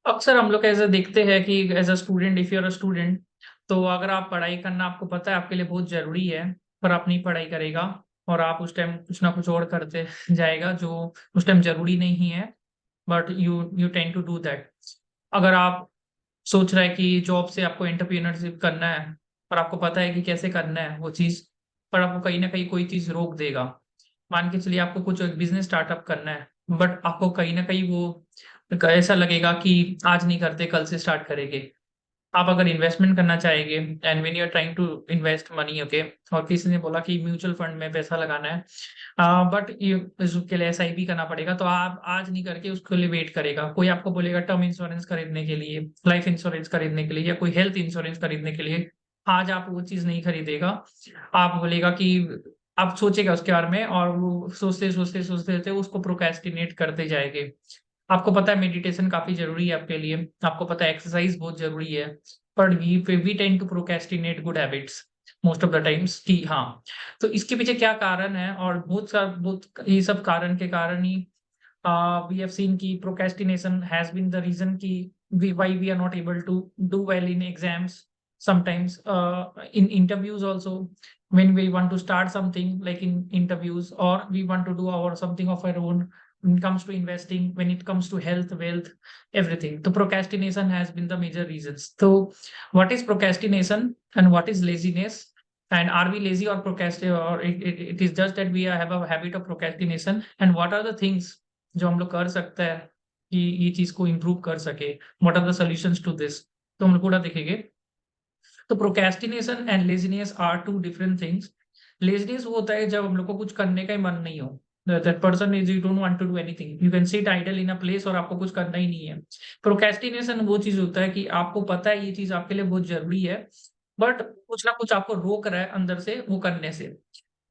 अक्सर हम लोग ऐसा देखते हैं कि as a student, if you are a student, तो अगर आप पढ़ाई करना आपको पता है आपके लिए बहुत जरूरी है, पर आप नहीं पढ़ाई करेगा और आप उस टाइम कुछ ना कुछ और करते जाएगा जो उस टाइम जरूरी नहीं है, but you you tend to do that. अगर आप सोच रहे हैं कि जॉब से आपको एंटरप्रेन्योरशिप करना है, पर आपको पता है कि कैसे करना है वो चीज, पर आपको कहीं ना कहीं कोई चीज रोक देगा। मान के चलिए आपको कुछ बिजनेस स्टार्टअप करना है, बट आपको कहीं ना कहीं वो ऐसा लगेगा कि आज नहीं करते, कल से स्टार्ट करेंगे। आप अगर इन्वेस्टमेंट करना चाहेंगे and when you are trying to invest money, okay, और किसी ने बोला कि म्यूचुअल फंड में पैसा लगाना है, बट ये इसके लिए एसआईपी करना पड़ेगा, तो आप आज नहीं करके उसके लिए वेट करेगा। कोई आपको बोलेगा टर्म इंश्योरेंस खरीदने के लिए, लाइफ इंश्योरेंस खरीदने के लिए, या कोई हेल्थ इंश्योरेंस खरीदने के लिए, आज आप वो चीज नहीं खरीदेगा। आप बोलेगा कि आप सोचेगा उसके बारे में, और वो सोचते सोचते सोचते सोचते उसको प्रोक्रेस्टिनेट करते जाएंगे। आपको पता है मेडिटेशन काफी जरूरी है आपके लिए, आपको पता है एक्सरसाइज बहुत जरूरी है, पर we tend to procrastinate good habits most of the times कि हाँ। तो इसके पीछे क्या कारण है, और बहुत ये सब कारण के कारण ही we have seen कि procrastination has been the reason कि why we are not able to do well in exams, sometimes in interviews also, when we want to start something like in interviews, or we want to do our something of our own, when it comes to investing, when it comes to health, wealth, everything. So procrastination has been the major reasons. So what is procrastination and what is laziness, and are we lazy or procrastinate, or it is just that we have a habit of procrastination, and what are the things जो हम लोग कर सकते हैं कि ये चीज को इम्प्रूव कर सके, what are the solutions to this, तो हम लोग पूरा देखेंगे। तो procrastination and laziness are two different things. Laziness वो होता है जब हम लोग को कुछ करने का ही मन नहीं हो, that person is you don't want to do anything, you can sit idle in a place और आपको कुछ करना ही नहीं है। प्रोक्रेस्टिनेशन वो चीज होता है कि आपको पता है ये चीज आपके लिए बहुत जरूरी है, बट कुछ ना कुछ आपको रोक रहा है अंदर से वो करने से।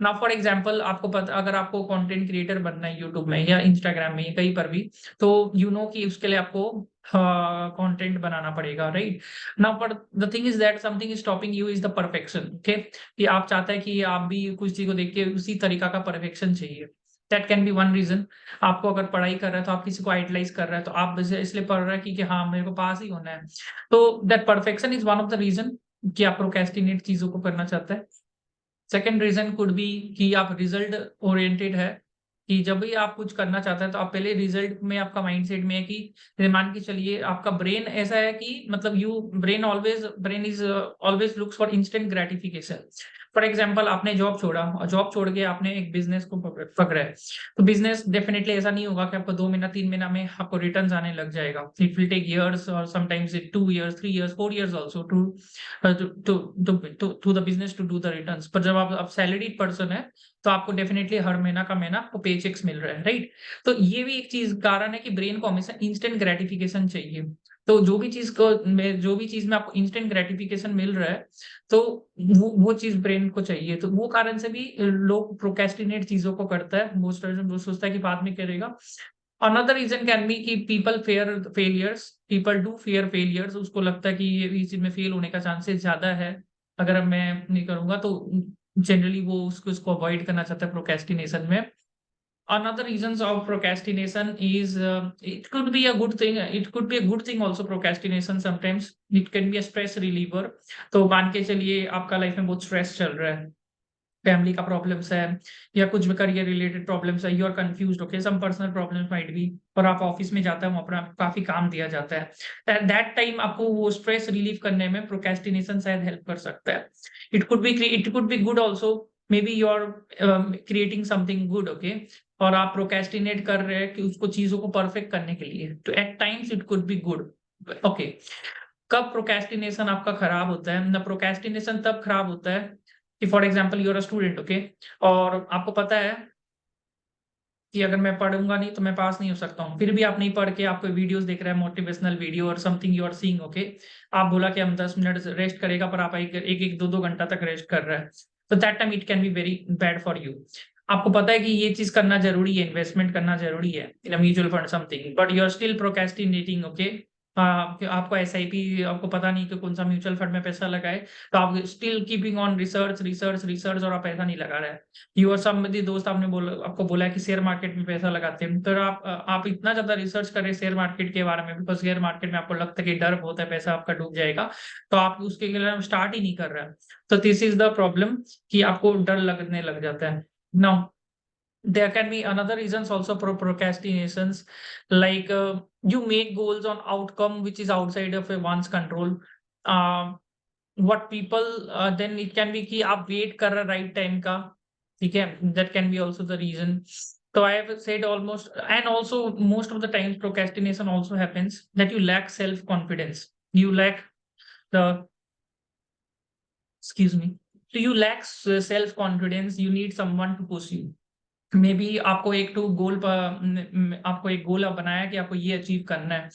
ना फॉर एग्जाम्पल, आपको पता, अगर आपको कंटेंट क्रिएटर बनना है यूट्यूब में या इंस्टाग्राम में या कहीं पर भी, तो यू नो कि उसके लिए आपको कंटेंट बनाना पड़ेगा, राइट। नाउ पर the thing is that something is stopping you is the perfection, okay, कि आप चाहते हैं कि आप भी कुछ चीज को देख के उसी तरीका का परफेक्शन चाहिए। That can be one reason. आपको अगर पढ़ाई कर रहा है तो आप किसी को आइडलाइज कर रहा है, तो आप इसलिए पढ़ रहे हैं कि हाँ मेरे को पास ही होना है। तो that perfection is one of the reason कि आप प्रोक्रेस्टिनेट चीजों को करना चाहते हैं। सेकेंड रीजन कुड बी कि आप रिजल्ट ओरिएंटेड है, कि जब भी आप कुछ करना चाहते हैं तो आप पहले रिजल्ट में, आपका माइंडसेट में है कि मान के चलिए आपका ब्रेन ऐसा है कि मतलब you brain is always looks for instant gratification. For example, आपने जॉब छोड़ा और जॉब छोड़ के आपने एक बिजनेस को पकड़ा है, तो बिजनेस डेफिनेटली ऐसा नहीं होगा कि आपको 2 महीना 3 महीना में आपको रिटर्न आने लग जाएगा। इट विल टेक ईयर्स, और sometimes 2 years 3 years 4 years also to to the business to do the returns. पर जब आप सैलरीड पर्सन है, तो आपको डेफिनेटली हर महीना का महीना आपको पे चेक्स मिल रहा है, राइट। तो ये भी एक चीज कारण है कि ब्रेन को हमेशा इंस्टेंट ग्रेटिफिकेशन चाहिए। तो जो भी चीज में आपको इंस्टेंट ग्रेटिफिकेशन मिल रहा है, तो वो चीज ब्रेन को चाहिए, तो वो कारण से भी लोग प्रोक्रेस्टिनेट चीजों को करता है। मोस्ट वो सोचता है कि बाद में करेगा। अनदर रीजन कैन बी कि पीपल डू फियर फेलियर्स, उसको लगता है कि ये इस चीज में फेल होने का चांसेस ज्यादा है, अगर मैं नहीं करूंगा तो। जनरली वो उसको अवॉइड करना चाहता है प्रोक्रेस्टिनेशन में। Another reasons of procrastination is it could be a good thing, it could be a good thing also, procrastination sometimes it can be a stress reliever। तो मान के चलिए आपका लाइफ में बहुत स्ट्रेस चल रहा है, फैमिली का प्रॉब्लम्स है, या कुछ भी करियर रिलेटेड प्रॉब्लम्स है, you are confused, okay, some personal problems might be, और आप ऑफिस में जाते हैं, वहां पर आपको काफी काम दिया जाता है। एट दैट टाइम आपको वो स्ट्रेस रिलीव करने में प्रोक्रेस्टिनेशन शायद हेल्प कर सकता है। It could be good also, may be you are creating something good, okay, और आप प्रोक्रेस्टिनेट कर रहे हैं कि उसको चीजों को परफेक्ट करने के लिए, तो at times it could be good, okay. कब प्रोक्रेस्टिनेशन आपका खराब होता है ना, प्रोक्रेस्टिनेशन तब खराब होता है कि for example you're a student, okay, और आपको पता है कि अगर मैं पढ़ूंगा नहीं तो मैं पास नहीं हो सकता हूँ, फिर भी आप नहीं पढ़ के आपको वीडियोस देख रहे हैं, मोटिवेशनल वीडियो और something you are seeing, okay. आप बोला कि हम 10 मिनट रेस्ट करेगा, पर आप एक एक, एक 2 2 घंटा तक रेस्ट कर रहे हैं, तो that time it can be very bad for you. आपको पता है कि ये चीज करना जरूरी है, इन्वेस्टमेंट करना जरूरी है in mutual fund something, but you are still procrastinating, okay. आपको एसआईपी, आपको पता नहीं कि कौन सा म्यूचुअल फंड में पैसा लगाए, तो आप still keeping on research research research और आप पैसा नहीं लगा रहे हैं। यू और समबडी दोस्त आपको बोला है कि शेयर मार्केट में पैसा लगाते हैं, तो आप इतना ज्यादा रिसर्च करें शेयर मार्केट के बारे में, बिकॉज शेयर मार्केट में आपको लगता है कि डर बहुत है पैसा आपका डूब जाएगा, तो आप उसके लिए स्टार्ट ही नहीं कर रहे हैं। तो दिस इज द प्रॉब्लम कि आपको डर लगने लग जाता है। Now there can be another reasons also for procrastinations, like you make goals on outcome which is outside of one's control. uh, what people then it can be कि आप wait कर रहे right time का, ठीक है, that can be also the reason. So I have said almost, and also most of the times procrastination also happens that you lack self confidence, you lack the, excuse me, so you lack self confidence, you need someone to push you. May be आपको आपको एक गोल आप बनाया कि आपको ये achieve करना है,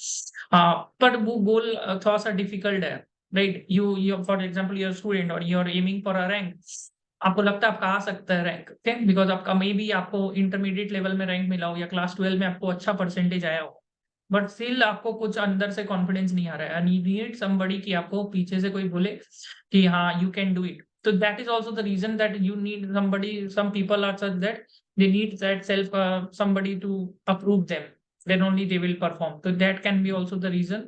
पर वो गोल थोड़ा सा डिफिकल्ट है, right? You for example you're student और you are aiming for a rank, आपको लगता है आपका आ सकता है रैंक, ओके, बिकॉज आपका मे बी आपको इंटरमीडिएट लेवल में रैंक मिला हो या क्लास 12 में आपको अच्छा परसेंटेज आया हो, बट स्टिल आपको कुछ अंदर से कॉन्फिडेंस नहीं आ रहा है, एंड यू नीड समबडी कि आपको पीछे से कोई बोले कि हाँ you can do it. So that is also the reason that you need somebody. Some people are such that they need that somebody to approve them. Then only they will perform. So that can be also the reason,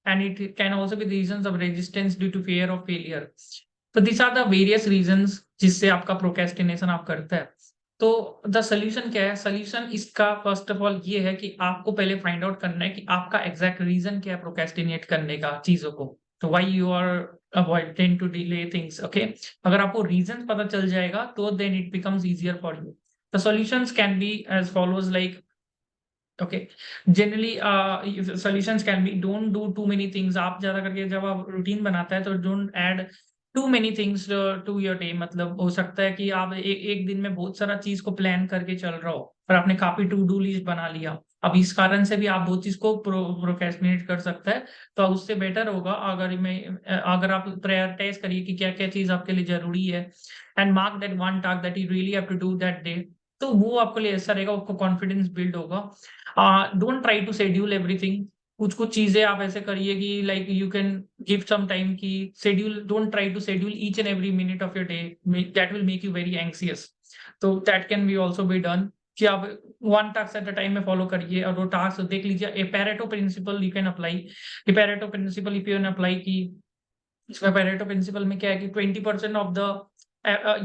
and it can also be the reasons of resistance due to fear of failure. So these are the various reasons जिससे आपका procrastination आप करता है। तो the solution क्या है? Solution इसका first of all ये है कि आपको पहले फाइंड आउट करना है कि आपका एग्जैक्ट रीजन क्या है प्रोक्रेस्टिनेट करने का चीजों को। तो why you are avoid tend to delay things, okay. अगर आपको रीजन पता चल जाएगा तो then it becomes easier for you. The solutions can be as follows, like, okay, generally solutions can be, don't do too many things। आप ज्यादा करके जब आप रूटीन बनाता है तो don't add too many things to your day। मतलब हो सकता है कि आप एक दिन में बहुत सारा चीज को प्लान करके चल रहा हो और आपने काफी टू डू लिस्ट बना लिया, अब इस कारण से भी आप वो चीज को प्रोक्रेस्टिनेट कर सकता है। तो उससे बेटर होगा अगर आप प्रायोरिटाइज करिए कि क्या क्या चीज आपके लिए जरूरी है, and mark that one task that you really have to do that day, तो वो आपके लिए ऐसा रहेगा, आपको कॉन्फिडेंस बिल्ड होगा। Don't try to schedule everything. कुछ कुछ चीजें आप ऐसे करिए कि like you can give some time की schedule, don't try to schedule each and every minute of your day, that will make you very anxious. तो that can be also be done कि आप one task at a time में follow करिए, और वो task देख लीजिए। A Pareto principle you can apply, a Pareto principle if you can apply की, इसमें पैरेटो प्रिंसिपल में क्या है कि 20% of the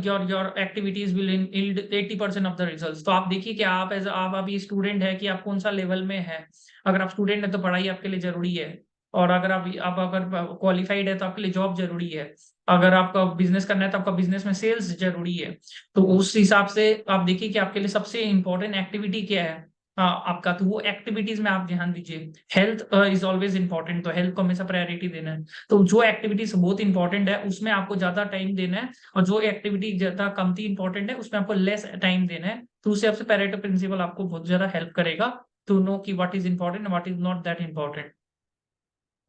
your activities will yield 80% of the results. तो आप देखिए कि आप एज आप अभी स्टूडेंट है कि आप कौन सा लेवल में है। अगर आप स्टूडेंट है तो पढ़ाई आपके लिए जरूरी है, और अगर आप अगर क्वालिफाइड है तो आपके लिए जॉब जरूरी है। अगर आपका बिजनेस करना है तो आपका बिजनेस में सेल्स जरूरी है। तो उस हिसाब से आप देखिए कि आपके लिए सबसे इंपॉर्टेंट एक्टिविटी क्या है, आपका, तो वो एक्टिविटीज में आप ध्यान दीजिए। हेल्थ इज ऑलवेज इंपॉर्टेंट, तो हेल्थ को हमेशा प्रायोरिटी देना है। तो जो एक्टिविटीज बहुत इंपॉर्टेंट है उसमें आपको ज्यादा टाइम देना है, और जो एक्टिविटी ज्यादा कमती इंपॉर्टेंट है उसमें आपको लेस टाइम देना है। तो उससे आपसे पैरेटो प्रिंसिपल आपको बहुत ज्यादा हेल्प करेगा टू नो कि what is important, what is not that important.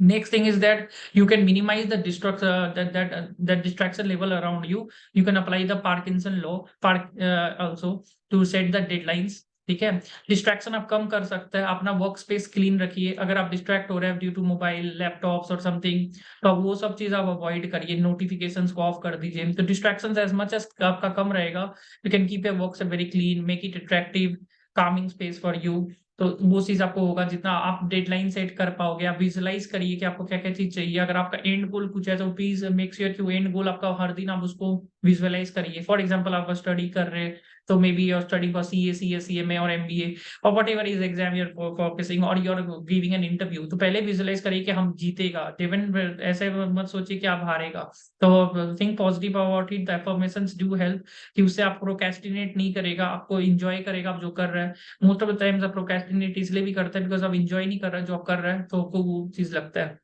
Next thing is that you can minimize the that distraction level around you. You can apply the Parkinson law also to set the deadlines, ठीक है। Distraction आप कम कर सकते हैं, अपना work space clean रखिए। अगर आप डिस्ट्रैक्ट हो रहे हैं ड्यू टू मोबाइल, लैपटॉप्स और समथिंग, तो वो सब चीज आप अवॉइड करिए, नोटिफिकेशंस को ऑफ कर दीजिए। तो डिस्ट्रैक्शंस एज मच एज आपका कम रहेगा, you can keep your work very clean, make it attractive, calming space for you. तो वो चीज आपको होगा, जितना आप डेडलाइन सेट कर पाओगे। आप विजुअलाइज करिए कि आपको क्या क्या चीज चाहिए। अगर आपका एंड गोल कुछ है तो प्लीज मेक श्योर कि एंड गोल आपका हर दिन आप उसको विजुअलाइज करिए। फॉर एग्जांपल आप स्टडी कर रहे हैं तो may be your study for CA और MBA और whatever is exam you're focusing, और यूर गिविंग एन इंटरव्यू, तो पहले विजुअलाइज करिए कि हम जीतेगा। इवन ऐसे मत सोचिए कि आप हारेगा। तो think positive about it, the affirmations do help कि उससे आप प्रोक्रेस्टिनेट नहीं करेगा, आपको इंजॉय करेगा आप जो कर रहे हैं। मोस्ट ऑफ द टाइम्स आप प्रोक्रेस्टिनेट इसलिए भी करते हैं बिकॉज आप इंजॉय नहीं कर रहे हैं जो आप कर रहे हैं, तो आपको वो चीज लगता है।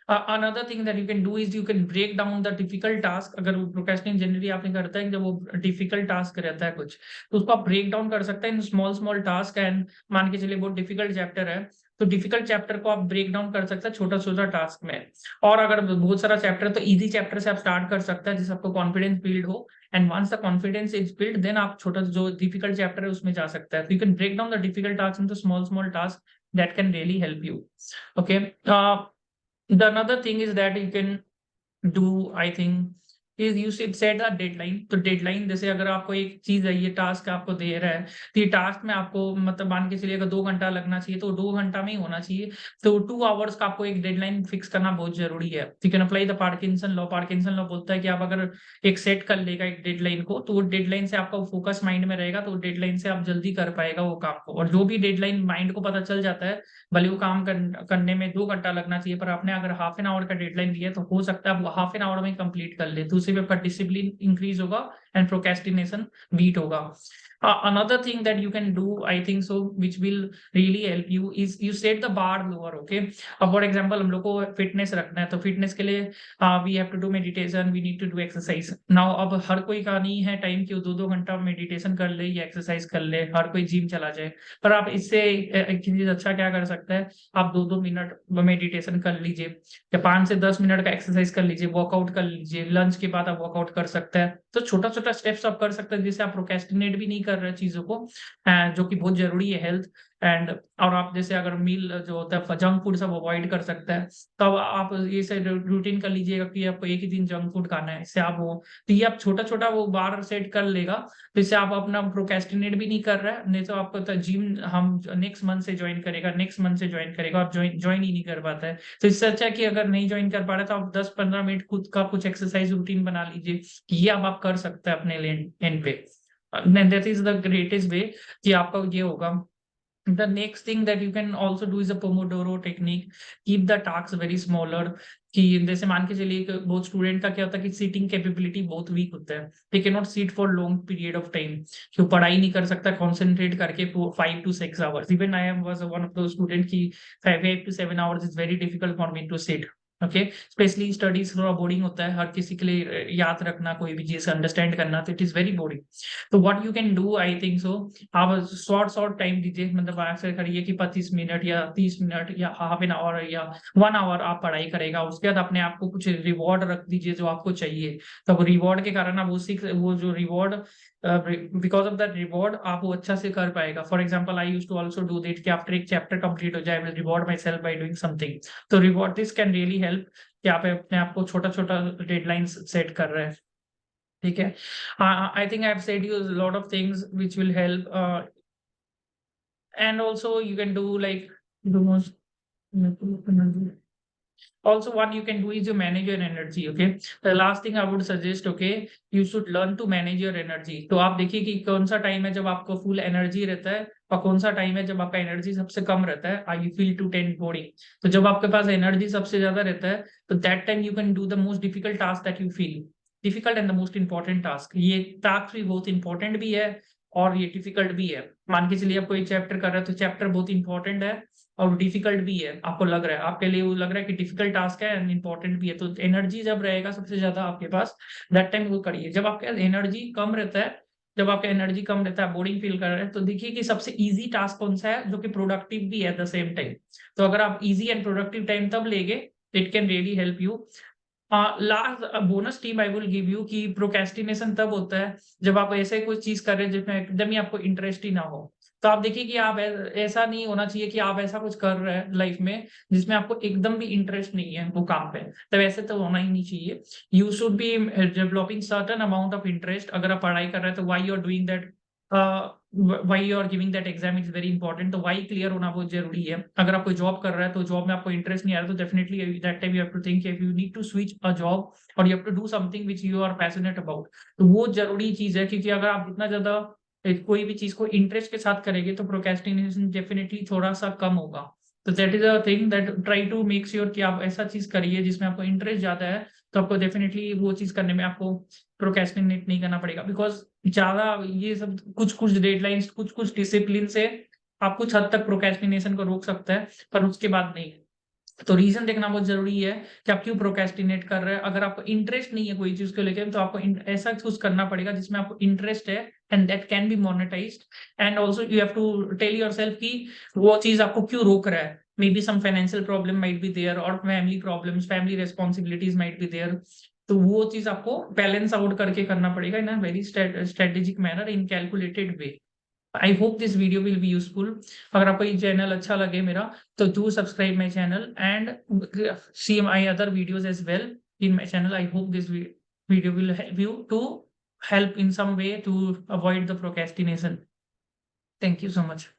Another thing that you can do is you can break down the difficult task। अगर प्रोक्रेस्टिनेट जनरली आपने करता है जब वो डिफिकल्ट टास्क रहता है कुछ, तो उसको आप ब्रेक डाउन कर सकते हैं in small small task. And मान के चलिए बहुत डिफिकल्ट चैप्टर है, तो डिफिकल्ट चैप्टर को आप ब्रेक डाउन कर सकते हैं छोटा छोटा टास्क में। और अगर बहुत सारा चैप्टर है तो इजी चैप्टर से आप स्टार्ट कर सकते हैं जिससे आपको कॉन्फिडेंस बिल्ड हो। And once the confidence is build then आप छोटा जो डिफिकल्ट चैप्टर है उसमें जा सकता है। तो you can break down the difficult task into small small task that can really help you. Okay. The another thing is that you can do I think is you should set a deadline. तो deadline जैसे अगर आपको एक चीज है, ये task आपको दे रहा है, तो ये टास्क में आपको मतलब मान के चलिए अगर 2 घंटा लगना चाहिए तो 2 घंटा में ही होना चाहिए। तो 2 आवर्स का आपको एक डेडलाइन फिक्स करना बहुत जरूरी है। You can apply the Parkinson law. Parkinson law बोलता है कि आप अगर एक सेट कर लेगा एक डेडलाइन को, तो वो डेडलाइन से आपका फोकस माइंड में रहेगा, तो डेडलाइन से आप जल्दी कर पाएगा वो काम को। और जो भी डेडलाइन माइंड को पता चल जाता है, भले वो काम करने में 2 घंटा लगना चाहिए, पर आपने अगर हाफ एन आवर का डेडलाइन दिया है तो हो सकता है आप हाफ एन आवर में कंप्लीट कर ले। तो उससे भी आपका डिसिप्लिन इंक्रीज होगा एंड प्रोक्रेस्टिनेशन बीट होगा। Another thing that you can do, I think so, which will really help you is you set the bar lower. Okay, अब for example हम लोग को फिटनेस रखना है, तो फिटनेस के लिए we have to do meditation, we need to do exercise. Now अब हर कोई का नहीं है टाइम कि वो 2-2 घंटा मेडिटेशन कर ले या एक्सरसाइज कर ले, हर कोई जिम चला जाए। पर आप इससे एक चीज अच्छा क्या कर सकते हैं, आप 2-2 मिनट मेडिटेशन कर लीजिए, या 5 से 10 मिनट का एक्सरसाइज कर लीजिए, वर्कआउट कर लीजिए, लंच के बाद आप वर्कआउट कर सकते हैं। तो छोटा छोटा स्टेप्स आप कर सकते हैं जिससे आप प्रोक्रेस्टिनेट भी नहीं कर रहे चीजों को, जो कि बहुत जरूरी है हेल्थ एंड। और आप जैसे अगर मील जो होता है जंक फूड सब अवॉइड कर सकते हैं, तब आप ये से रूटीन कर लीजिएगा कि आपको एक ही दिन जंक फूड खाना है, इससे आप वो, तो ये आप छोटा छोटा वो बार सेट कर लेगा, तो इससे आप अपना प्रोक्रेस्टिनेट भी नहीं कर रहे हैं। नहीं तो आपको तो जिम हम नेक्स्ट मंथ से ज्वाइन करेगा, नेक्स्ट मंथ से ज्वाइन करेगा, आप ज्वाइन ही नहीं कर पाता है। तो इससे अच्छा है कि अगर नहीं ज्वाइन कर पा रहे तो आप 10-15 मिनट खुद का कुछ एक्सरसाइज रूटीन बना लीजिए, ये अब आप कर सकते हैं अपने एंड पे। दैट इज द ग्रेटेस्ट वे कि आपका ये होगा। The next thing that you can also do is a Pomodoro technique. Keep the tasks very smaller. कि जैसे मान के चलिए कि बहुत स्टूडेंट का क्या होता है कि सीटिंग कैपेबिलिटी बहुत वीक होता है, they can not seat for long period of time, कि वो पढ़ाई नहीं कर सकता कॉन्सेंट्रेट करके 5 to 6 hours। Even I am was one of the student की 5 to 7 hours is very difficult for me to sit. Okay, specially studies थोड़ा boring होता है, हर किसी के लिए याद रखना कोई भी चीज अंडरस्टैंड करना, तो इट इज वेरी बोरिंग। तो what you can do, I think so, आप शॉर्ट टाइम दीजिए, मतलब ऐसे करिए कि 25 मिनट या 30 मिनट या हाफ एन आवर या 1 आवर आप पढ़ाई करेगा। उसके बाद अपने आप को कुछ रिवॉर्ड रख दीजिए जो आपको चाहिए। तो रिवॉर्ड के कारण आप वो जो reward, because of that reward आप वो अच्छा से कर पाएगा। For example I use to also do that कि आफ्टर एक चैप्टर कंप्लीट हो जाए, will reward myself by doing something. तो reward this can really help कि आप अपने आप को छोटा छोटा डेडलाइंस सेट कर रहे हैं। ठीक है, I think I have said you lot of things which will help, and also you can do like the most, also one you can do is you manage your energy. Okay, the last thing I would suggest, okay, you should learn to manage your energy। तो आप देखिए कि कौन सा time है जब आपको full energy रहता है और कौन सा टाइम है जब आपका एनर्जी सबसे कम रहता है, I you feel too ten boring. तो जब आपके पास एनर्जी सबसे ज्यादा रहता है, तो that time you can do the most difficult task that you feel difficult and the most important task. ये टास्क भी बहुत इंपॉर्टेंट भी है और ये डिफिकल्ट भी है। मान के चलिए आप कोई चैप्टर कर रहे हो, तो चैप्टर बहुत इंपॉर्टेंट है और डिफिकल्ट भी है, आपको लग रहा है, आपके लिए वो लग रहा है कि डिफिकल्ट टास्क है एंड इंपॉर्टेंट भी है, तो एनर्जी जब रहेगा सबसे ज्यादा आपके पास, दैट टाइम वो करिए। जब आपका एनर्जी कम रहता है, जब आपका एनर्जी कम रहता है, बोरिंग फील कर रहे हैं, तो देखिए कि सबसे इजी टास्क कौन सा है जो कि प्रोडक्टिव भी है एट द सेम टाइम। तो अगर आप इजी एंड प्रोडक्टिव टाइम तब लेंगे, it can really help you. Last bonus team I will give you कि प्रोक्रेस्टिनेशन तब होता है जब आप ऐसे कोई चीज कर रहे हैं जिसमें एकदम ही आपको इंटरेस्ट ही ना हो। तो आप देखिए कि आप ऐसा नहीं होना चाहिए कि आप ऐसा कुछ कर रहे हैं लाइफ में जिसमें आपको एकदम भी इंटरेस्ट नहीं है वो काम पे, तो वैसे तो होना ही नहीं चाहिए। You should be developing certain amount of interest. अगर आप पढ़ाई कर रहे हैं तो why you are doing that, why you are giving that exam is very important. तो वाई क्लियर होना बहुत जरूरी है। अगर आप कोई जॉब कर रहे हैं तो जॉब में आपको इंटरेस्ट नहीं आ रहा, तो definitely that time you have to think if you need to switch a job और you have to do something which you are passionate about. तो वो जरूरी चीज है, क्योंकि अगर आप जितना ज्यादा कोई भी चीज को इंटरेस्ट के साथ करेंगे तो प्रोक्रेस्टिनेशन डेफिनेटली थोड़ा सा कम होगा। तो that is a thing that try to make sure कि आप ऐसा चीज करिए जिसमें आपको इंटरेस्ट ज्यादा है, तो आपको डेफिनेटली वो चीज करने में आपको प्रोक्रेस्टिनेट नहीं करना पड़ेगा। बिकॉज ज्यादा ये सब कुछ कुछ डेडलाइंस, कुछ कुछ डिसिप्लिन से आप कुछ हद तक प्रोक्रेस्टिनेशन को रोक सकते हैं, पर उसके बाद नहीं। तो रीजन देखना बहुत जरूरी है कि आप क्यों प्रोक्रेस्टिनेट कर रहे हैं। अगर आपको इंटरेस्ट नहीं है कोई चीज को लेकर, तो आपको ऐसा कुछ करना पड़ेगा जिसमें आपको इंटरेस्ट है and that can be monetised. And also you have to tell yourself कि वो चीज आपको क्यों रोक रहा है। Maybe some financial problem might be there और family problems, family responsibilities might be there. तो वो चीज आपको बैलेंस आउट करके करना पड़ेगा in a very strategic manner, in calculated way. I hope this video will be useful. अगर आपको ये चैनल अच्छा लगे मेरा, तो do subscribe my channel and see my other videos as well in my channel. I hope this video will help you to help in some way to avoid the procrastination. Thank you so much.